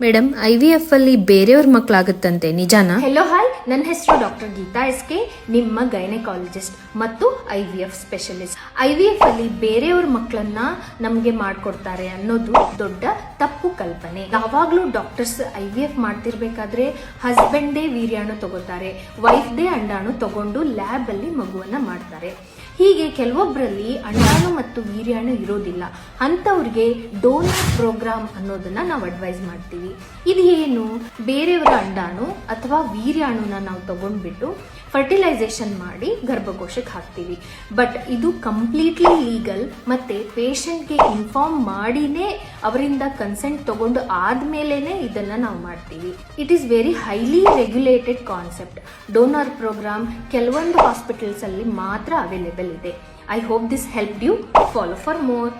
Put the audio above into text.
Madam IVF ಅಲ್ಲಿ ಬೇರೆಯವ್ರ ಮಕ್ಕಳಾಗುತ್ತಂತೆ ನಿಜಾನಾ? ಹೆಲೋ ಹಾಯ್, ನನ್ನ ಹೆಸರು ಡಾಕ್ಟರ್ ಗೀತಾ SK, ನಿಮ್ಮ ಗೈನಕಾಲಜಿಸ್ಟ್ ಮತ್ತು IVF ಸ್ಪೆಷಲಿಸ್ಟ್. IVF ಅಲ್ಲಿ ಬೇರೆಯವ್ರ ಮಕ್ಕಳನ್ನ ನಮಗೆ ಮಾಡಿಕೊಡ್ತಾರೆ ಅನ್ನೋದು ದೊಡ್ಡ ತಪ್ಪು ಕಲ್ಪನೆ. ಯಾವಾಗಲೂ ಡಾಕ್ಟರ್ಸ್ IVF ಮಾಡ್ತಿರ್ಬೇಕಾದ್ರೆ ಹಸ್ಬೆಂಡೇ ವೀರ್ಯಾಣು ತಗೋತಾರೆ, ವೈಫ್ದೇ ಅಂಡಾಣು ತಗೊಂಡು ಲ್ಯಾಬ್ ಅಲ್ಲಿ ಮಗುವನ್ನ ಮಾಡ್ತಾರೆ. ಹೀಗೆ ಕೆಲವೊಬ್ಬರಲ್ಲಿ ಅಂಡಾಣು ಮತ್ತು ವೀರ್ಯಾಣು ಇರೋದಿಲ್ಲ, ಅಂಥವ್ರಿಗೆ ಡೋನರ್ ಪ್ರೋಗ್ರಾಮ್ ಅನ್ನೋದನ್ನ ನಾವು ಅಡ್ವೈಸ್ ಮಾಡ್ತೀವಿ. ಇದು ಏನು? ಬೇರೆಯವರ ಅಂಡಾಣು ಅಥವಾ ವೀರ್ಯಾಣುನ ನಾವು ತಗೊಂಡ್ಬಿಟ್ಟು ಫರ್ಟಿಲೈಸೇಷನ್ ಮಾಡಿ ಗರ್ಭಕೋಶಕ್ಕೆ ಹಾಕ್ತೀವಿ. ಬಟ್ ಇದು ಕಂಪ್ಲೀಟ್ಲಿ ಲೀಗಲ್, ಮತ್ತೆ ಪೇಷಂಟ್ಗೆ ಇನ್ಫಾರ್ಮ್ ಮಾಡಿನೇ ಅವರಿಂದ ಕನ್ಸೆಂಟ್ ತಗೊಂಡು ಆದ್ಮೇಲೆನೆ ಇದನ್ನ ನಾವು ಮಾಡ್ತೀವಿ. It is very highly regulated concept. Donor program ಕೆಲವೊಂದು ಹಾಸ್ಪಿಟಲ್ಸ್ ಅಲ್ಲಿ ಮಾತ್ರ ಅವೈಲೇಬಲ್ ಇದೆ. I hope this help you. Follow for more.